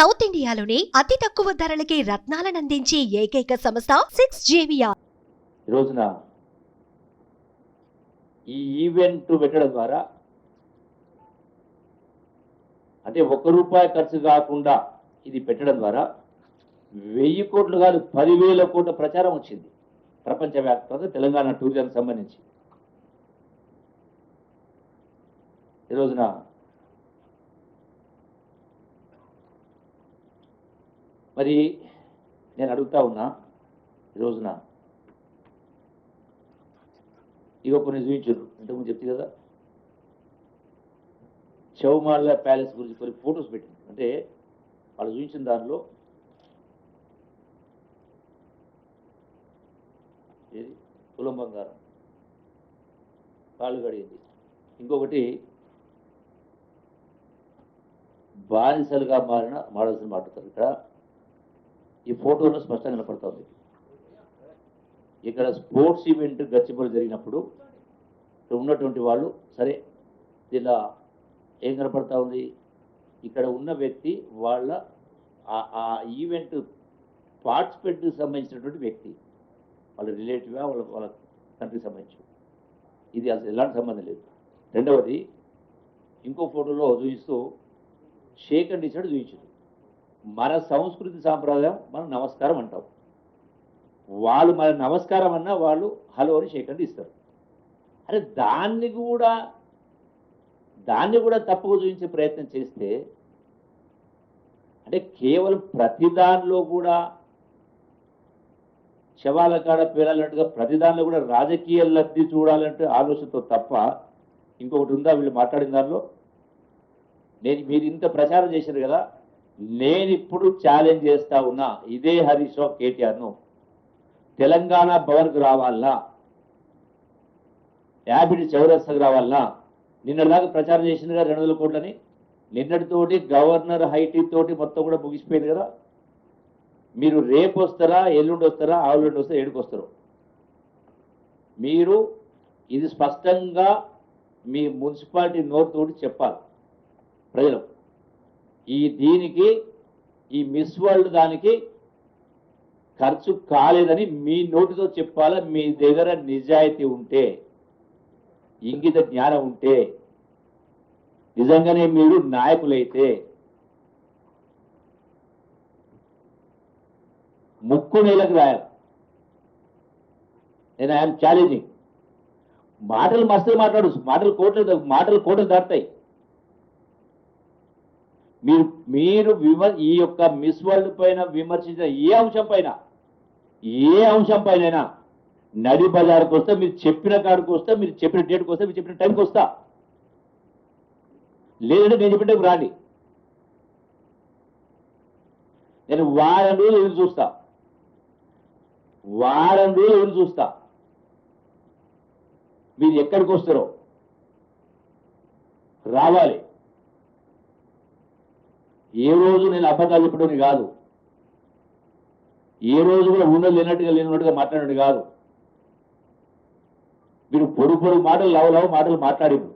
South ఇండియాలోని అతి తక్కువ ధరలకి రత్నాలనందించే ఏకైక సంస్థ 6JVR. ఈ రోజున ఈ ఈవెంట్ పెట్టడం ద్వారా అంటే ₹1 ఖర్చు కాకుండా ఇది పెట్టడం ద్వారా 1000 కోట్లు కాదు 10,000 కోట్ల ప్రచారం వచ్చింది ప్రపంచవ్యాప్తంగా తెలంగాణ టూరిజం సంబంధించి. ఈ రోజున మరి నేను అడుగుతా ఉన్నా, ఈ రోజున ఇగో కొన్ని చూపించారు ఇంతకుముందు చెప్తే కదా, చౌమాల ప్యాలెస్ గురించి కొన్ని ఫొటోస్ పెట్టింది. అంటే వాళ్ళు చూపించిన దానిలో ఏది తులం బంగారం కాళ్ళు కడిగింది, ఇంకొకటి బానిసలుగా మారిన మోడల్స్ని మాట్లాడతారు. ఇక్కడ ఈ ఫోటోలో స్పష్టంగా కనపడుతుంది. ఇక్కడ స్పోర్ట్స్ ఈవెంట్ గచ్చిబౌలి జరిగినప్పుడు ఇక్కడ ఉన్నటువంటి వాళ్ళు సరే ఇలా ఏం కనపడతా ఉంది, ఇక్కడ ఉన్న వ్యక్తి వాళ్ళ ఆ ఈవెంట్ పార్టిసిపేట్కి సంబంధించినటువంటి వ్యక్తి, వాళ్ళ రిలేటివ్గా వాళ్ళ కంట్రీకి సంబంధించి, ఇది అసలు ఎలాంటి సంబంధం లేదు. రెండవది ఇంకో ఫోటోలో చూపిస్తూ షేక్ అండ్ ఇచ్చాడు చూపించాడు. మన సంస్కృతి సాంప్రదాయం మనం నమస్కారం అంటాం, వాళ్ళు మన నమస్కారం అన్నా వాళ్ళు హలో అని షేక్ అండ్ ఇస్తారు. అరే దాన్ని కూడా తప్పుగా చూపించే ప్రయత్నం చేస్తే, అంటే కేవలం ప్రతిదానిలో కూడా శవాల కాడ పేరాలంటగా ప్రతిదానిలో కూడా రాజకీయ లబ్ధి చూడాలంటే ఆలోచనతో తప్ప ఇంకొకటి ఉందా వీళ్ళు మాట్లాడిన దానిలో? మీరు ఇంత ప్రచారం చేశారు కదా, నేను ఇప్పుడు ఛాలెంజ్ చేస్తా ఉన్నా ఇదే హరీష్ రావు కేటీఆర్ను, తెలంగాణ భవన్కు రావాలన్నా, యాబిడి చౌరస్తాకు రావాలన్నా, నిన్నటిదాకా ప్రచారం చేసింది కదా 200 కోట్లని, నిన్నటితోటి గవర్నర్ హైటీ తోటి మొత్తం కూడా ముగిసిపోయింది కదా. మీరు రేపు వస్తారా, ఎల్లుండి వస్తారా, ఆవులుండి వస్తారా, ఏడుకు వస్తారు? మీరు ఇది స్పష్టంగా మీ మున్సిపాలిటీ నోరుతోటి చెప్పాలి ప్రజలు. దీనికి ఈ మిస్ వరల్డ్ దానికి ఖర్చు కాలేదని మీ నోటితో చెప్పాలా. మీ దగ్గర నిజాయితీ ఉంటే, ఇంగిత జ్ఞానం ఉంటే, నిజంగానే మీరు నాయకులైతే ముక్కు నేలకు రాయాలి. నేను ఐఎమ్ ఛాలెంజింగ్. మాటలు మస్తులు మాట్లాడు, మాటలు కోటలు దాటుతాయి. మీరు ఈ యొక్క మిస్ వరల్డ్ పైన విమర్శించిన ఏ అంశం పైన నడి బజార్కి వస్తే, మీరు చెప్పిన కాడికి వస్తే, మీరు చెప్పిన డేట్కి వస్తే, మీరు చెప్పిన టైంకి వస్తా, లేదంటే నేను చెప్పిన టైంకి రాండి. నేను వారం రోజులు ఎదురు చూస్తా, మీరు ఎక్కడికి వస్తారో రావాలి. ఏ రోజు నేను అబద్ధాలు చెప్పడం కాదు, ఏ రోజు కూడా ఉండదు లేనట్టుగా మాట్లాడేది కాదు. మీరు పొరుగు మాటలు లవ మాటలు మాట్లాడింది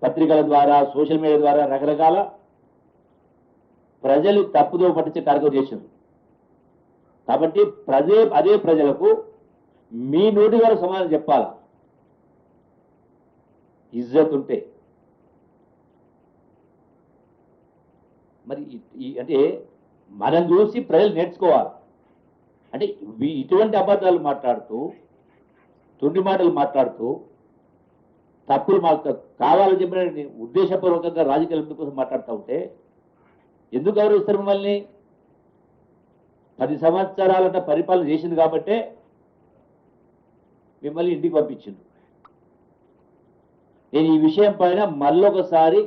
పత్రికల ద్వారా, సోషల్ మీడియా ద్వారా రకరకాల ప్రజలు తప్పుదో పట్టించే కార్యక్రమం చేసింది. కాబట్టి అదే ప్రజలకు మీ నోటి ద్వారా సమాధానం చెప్పాలా, ఇజ్జత్ ఉంటే. మరి అంటే మనం చూసి ప్రజలు నేర్చుకోవాలి. అంటే ఇటువంటి అబద్ధాలు మాట్లాడుతూ, తుండి మాటలు మాట్లాడుతూ, తప్పులు కావాలని చెప్పిన ఉద్దేశపూర్వకంగా రాజకీయ లబ్ధి కోసం మాట్లాడుతూ ఉంటే ఎందుకు గౌరవిస్తారు మిమ్మల్ని? 10 సంవత్సరాలంట పరిపాలన చేసింది కాబట్టే మిమ్మల్ని ఇంటికి పంపించింది. నేను ఈ విషయం పైన మళ్ళొకసారి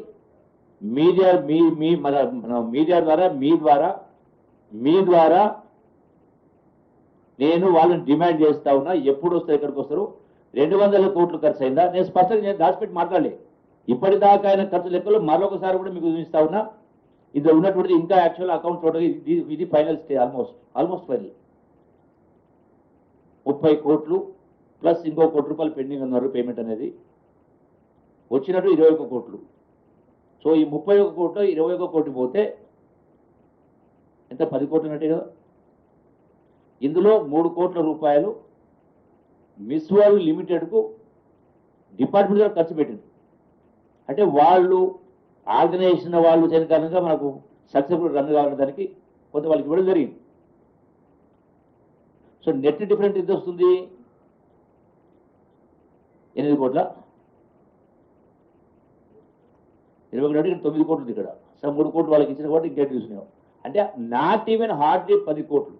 మీడియా ద్వారా నేను వాళ్ళని డిమాండ్ చేస్తా ఉన్నా. ఎప్పుడు వస్తారు, ఎక్కడికి వస్తారు? 200 కోట్లు ఖర్చు అయిందా? నేను స్పష్టంగా దాచిపెట్టి మాట్లాడలే. ఇప్పటిదాకా ఆయన ఖర్చు లెక్కలు మరొకసారి కూడా మీకు చూపిస్తా ఉన్నా. ఇది ఉన్నటువంటిది ఇంకా యాక్చువల్ అకౌంట్ టోటల్ ఇది ఫైనల్ స్టే, ఆల్మోస్ట్ ఫైనల్. 30 కోట్లు ప్లస్ ఇంకో ₹1 పెండింగ్ అన్నారు పేమెంట్ అనేది. వచ్చినట్టు 21 కోట్లు. సో ఈ 31 కోట్లు 21 కోటి పోతే ఎంత 10 కోట్లు ఉన్నట్టే కదా. ఇందులో 3 కోట్ల రూపాయలు మిస్ వరల్డ్ లిమిటెడ్కు డిపార్ట్మెంట్ గారు ఖర్చు పెట్టింది. అంటే వాళ్ళు ఆర్గనైజేషన్ వాళ్ళు చేయని కారణంగా మనకు సక్సెస్ఫుల్ రన్ కావాలని దానికి కొంత వాళ్ళకి ఇవ్వడం జరిగింది. సో నెట్ డిఫరెంట్ ఎంత వస్తుంది? 8 కోట్ల 21 9 కోట్లు ఉంది ఇక్కడ. సో 3 కోట్లు వాళ్ళకి ఇచ్చిన కాబట్టి ఇంకేట్ చూసినాం. అంటే నాట్ ఈవెన్ హార్డ్లీ 10 కోట్లు.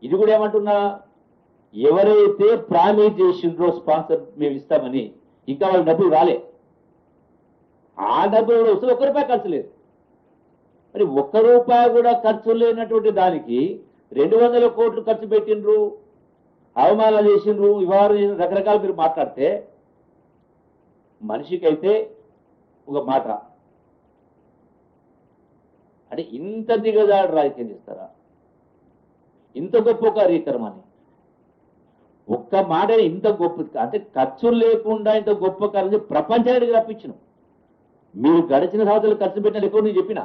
ఇది కూడా ఏమంటున్నా, ఎవరైతే ప్రామిస్ చేసిండ్రో స్పాన్సర్ మేము ఇస్తామని ఇంకా వాళ్ళ డబ్బులు రాలే, ఆ డబ్బులు కూడా వస్తే 1 రూపాయి ఖర్చు లేదు. మరి 1 రూపాయి కూడా ఖర్చు లేనటువంటి దానికి 200 కోట్లు ఖర్చు పెట్టిండ్రు, అవమానాలు చేసిండ్రు, ఇవాళ రకరకాలు మీరు మాట్లాడితే మనిషికైతే ఒక మాట అంటే ఇంత దిగజాడు రాజకీయం చేస్తారా? ఇంత గొప్ప కార్యక్రమాన్ని ఒక్క మాట ఇంత గొప్ప అంటే ఖర్చు లేకుండా ఇంత గొప్ప కార్యం ప్రపంచానికి రప్పించను. మీరు గడిచిన సంవత్సరాలు ఖర్చు పెట్టిన ఎక్కువ నేను చెప్పిన,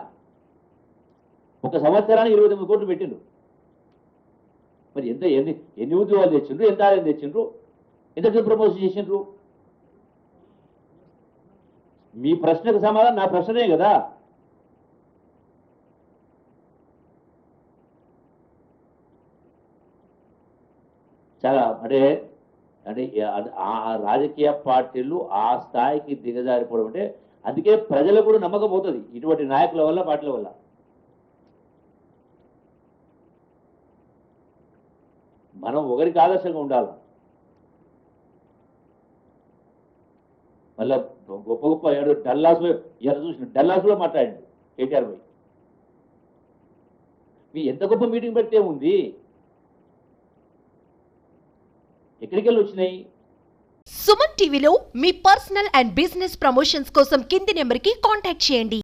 ఒక సంవత్సరానికి 29 కోట్లు పెట్టిండ్రు. మరి ఎన్ని ఉద్యోగాలు తెచ్చిండ్రు, ఎంత ఆదాయం తెచ్చిండ్రు, ఎంత ప్రమోషన్ చేసిండ్రు? మీ ప్రశ్నకు సమాధానం నా ప్రశ్నే కదా. చాలా అంటే ఆ రాజకీయ పార్టీలు ఆ స్థాయికి దిగజారిపోవడం అంటే అందుకే ప్రజలకు కూడా నమ్మకం పోతుంది ఇటువంటి నాయకుల వల్ల, పార్టీల వల్ల. మనం ఒకరికి ఆదర్శంగా ఉండాలి. మళ్ళా గొప్ప గొప్ప డల్లాస్లో చూసిన డల్లాస్లో మాట్లాడండి కేటీఆర్ భాయ్. మీ ఎంత గొప్ప మీటింగ్ పెడితే ఉంది, ఎక్కడికి వెళ్ళి వచ్చినాయి? సుమన్ టీవీలో మీ పర్సనల్ అండ్ బిజినెస్ ప్రమోషన్స్ కోసం కింది నెంబర్కి కాంటాక్ట్ చేయండి.